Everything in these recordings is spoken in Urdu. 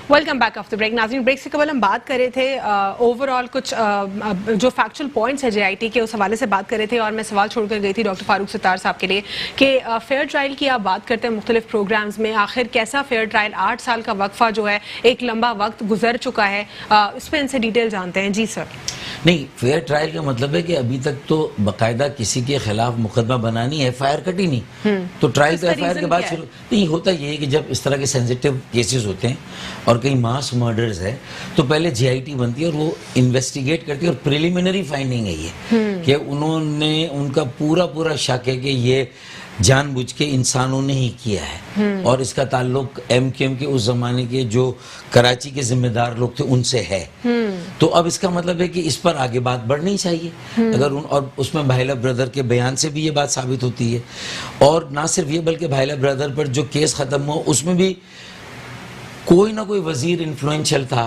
Welcome back of the break. ناظرین, بریک سے قبل ہم بات کر رہے تھے اوور آل کچھ جو فیکچوئل پوائنٹس ہے JIT کے, اس حوالے سے بات کر رہے تھے, اور میں سوال چھوڑ کر گئی تھی ڈاکٹر فاروق ستار صاحب کے لیے کہ فیئر ٹرائل کی آپ بات کرتے ہیں مختلف پروگرامز میں, آخر کیسا فیئر ٹرائل, 8 سال کا وقفہ جو ہے ایک لمبا وقت گزر چکا ہے, اس پہ ان سے ڈیٹیل جانتے ہیں. جی سر. نہیں, فیئر ٹرائل کا مطلب ہے کہ ابھی تک تو باقاعدہ کسی کے خلاف مقدمہ بنانی ہے, FIR کٹی نہیں, تو ٹرائل تو FIR کے بعد شروع نہیں ہوتا. یہ ہے کہ جب اس طرح کے سینسیٹیو کیسز ہوتے ہیں اور کئی ماس مرڈرز ہے تو پہلے JIT بنتی ہے اور وہ انویسٹیگیٹ کرتی ہے, اور پریلیمنری فائنڈنگ ہے یہ کہ انہوں نے, ان کا پورا شک ہے کہ یہ جان بوجھ کے انسانوں نے ہی کیا ہے, اور اس کا تعلق MQM کے اس زمانے کے جو کراچی کے ذمہ دار لوگ تھے ان سے ہے. تو اب اس کا مطلب ہے کہ اس پر آگے بات بڑھنی چاہیے, اگر اور اس میں بھائیلا بردر کے بیان سے بھی یہ بات ثابت ہوتی ہے, اور نہ صرف یہ بلکہ بھائیلا بردر پر جو کیس ختم ہوا اس میں بھی کوئی نہ کوئی وزیر انفلوئنشل تھا,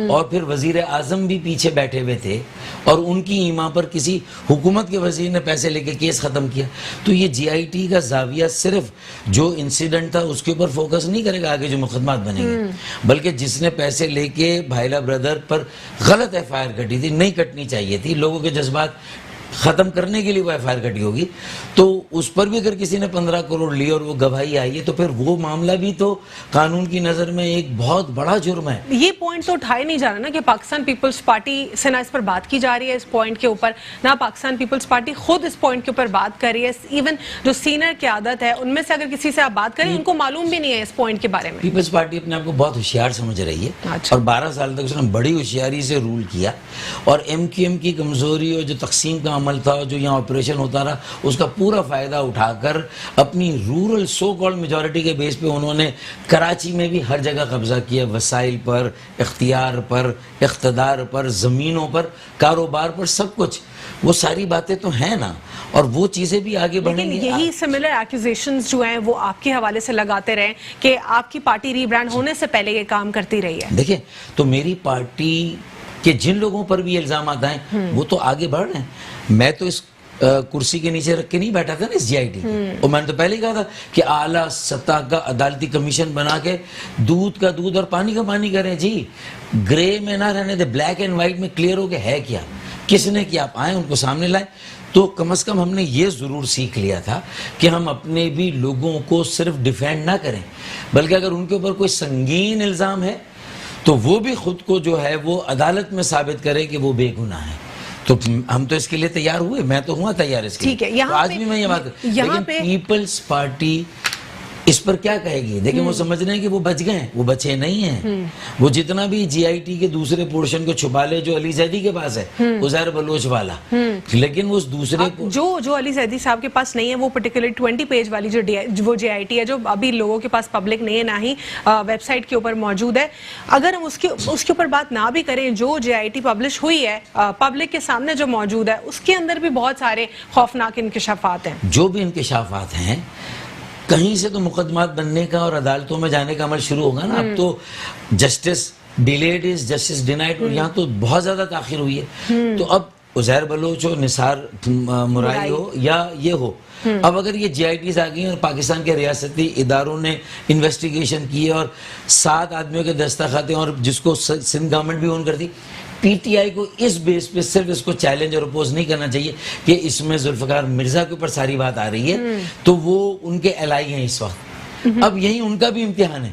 اور پھر وزیر اعظم بھی پیچھے بیٹھے ہوئے تھے, اور ان کی ایما پر کسی حکومت کے وزیر نے پیسے لے کے کیس ختم کیا. تو یہ JIT کا زاویہ صرف جو انسیڈنٹ تھا اس کے اوپر فوکس نہیں کرے گا آگے جو مقدمات بنے گے, بلکہ جس نے پیسے لے کے بھائیلا بردر پر غلط FIR کٹی تھی, نہیں کٹنی چاہیے تھی, لوگوں کے جذبات ختم کرنے کے لیے وہ FIR کٹی ہوگی, تو اس پر بھی اگر کسی نے 15 کروڑ لی اور وہ گواہی آئی ہے تو پھر وہ معاملہ بھی تو قانون کی نظر میں ایک بہت بڑا جرم ہے. یہ پوائنٹ تو اٹھائے نہیں جا رہا نا کہ پاکستان پیپلز پارٹی سے نہ اس پر بات کی جا رہی ہے اس پوائنٹ کے اوپر, نہ پاکستان پیپلز پارٹی خود اس پوائنٹ کے اوپر بات کر رہی ہے. ایون جو سینئر قیادت ہے ان میں سے اگر کسی سے آپ بات کریں ان کو معلوم بھی نہیں ہے اس پوائنٹ کے بارے میں. پیپلز پارٹی اپنے آپ کو بہت ہوشیار سمجھ رہی ہے, اور 12 سال تک اس نے بڑی ہوشیاری سے رول کیا, اور MQM کی کمزوری اور جو تقسیم کا عمل تھا, جو یہاں آپریشن ہوتا رہا, اس کا پورا فائدہ اٹھا کر اپنی رورل سو کالڈ میجورٹی کے بیس پہ انہوں نے کراچی میں بھی ہر جگہ قبضہ کیا, وسائل پر, اختیار پر, اقتدار پر, زمینوں پر, کاروبار پر, سب کچھ. وہ ساری باتیں تو ہیں نا, اور وہ چیزیں بھی آگے بڑھیں گی. یہی سملر ایکوزیشنز جو ہیں وہ آپ کے حوالے سے لگاتے رہے کہ آپ کی پارٹی ری برانڈ ہونے سے پہلے یہ کام کرتی رہی ہے. دیکھیں, تو میری پارٹی کہ جن لوگوں پر بھی الزامات آئیں وہ تو آگے بڑھ رہے ہیں. میں تو اس کرسی کے نیچے رکھ کے نہیں بیٹھا تھا نا اس JIT, اور میں نے تو پہلے ہی کہا تھا کہ اعلیٰ سطح کا عدالتی کمیشن بنا کے دودھ کا دودھ اور پانی کا پانی کریں. جی, گرے میں نہ رہنے دے, بلیک اینڈ وائٹ میں کلیئر ہو کے ہے کیا, کس نے کیا, آپ آئیں ان کو سامنے لائیں. تو کم از کم ہم نے یہ ضرور سیکھ لیا تھا کہ ہم اپنے بھی لوگوں کو صرف ڈیفینڈ نہ کریں, بلکہ اگر ان کے اوپر کوئی سنگین الزام ہے تو وہ بھی خود کو جو ہے وہ عدالت میں ثابت کرے کہ وہ بے گناہ ہے. تو ہم تو اس کے لیے تیار ہوئے, میں تو ہوا تیار اس کے لیے. ٹھیک ہے, آج بھی میں یہ بات, لیکن پیپلز پارٹی اس پر کیا کہے گی؟ دیکھیں, وہ سمجھ رہے ہیں کہ وہ بچ گئے ہیں, وہ بچے نہیں ہیں. وہ جتنا بھی JIT کے دوسرے پورشن کو چھپا لے جو علی زیدی کے پاس ہے, عزیر بلوچ والا, لیکن وہ اس دوسرے جو علی زیدی صاحب کے پاس نہیں ہے, وہ پرٹیکولر 20 پیج والی جو JIT ہے جو ابھی لوگوں کے پاس پبلک نہیں ہے, نہ ہی ویب سائٹ کے اوپر موجود ہے. اگر ہم اس کے اوپر بات نہ بھی کریں, جو JIT پبلش ہوئی ہے پبلک کے سامنے جو موجود ہے, اس کے اندر بھی بہت سارے خوفناک انکشافات ہیں. جو بھی انکشافات ہیں, کہیں سے تو مقدمات بننے کا اور عدالتوں میں جانے کا عمل شروع ہوگا نا. اب تو justice delayed is justice denied, اور یہاں تو بہت زیادہ تاخیر ہوئی ہے. تو اب عزیر بلوچ ہو, نثار مرائی ہو, یا یہ ہو, اب اگر یہ JITs آ گئی اور پاکستان کے ریاستی اداروں نے انویسٹیگیشن کی اور 7 آدمیوں کے دستخط ہیں, اور جس کو سندھ گورنمنٹ بھی اون کر دی, PTI کو اس بیس پہ صرف اس کو چیلنج اور اپوز نہیں کرنا چاہیے کہ اس میں ذوالفقار مرزا کے اوپر ساری بات آ رہی ہے, تو وہ ان کے الائی ہیں اس وقت. اب یہی ان کا بھی امتحان ہے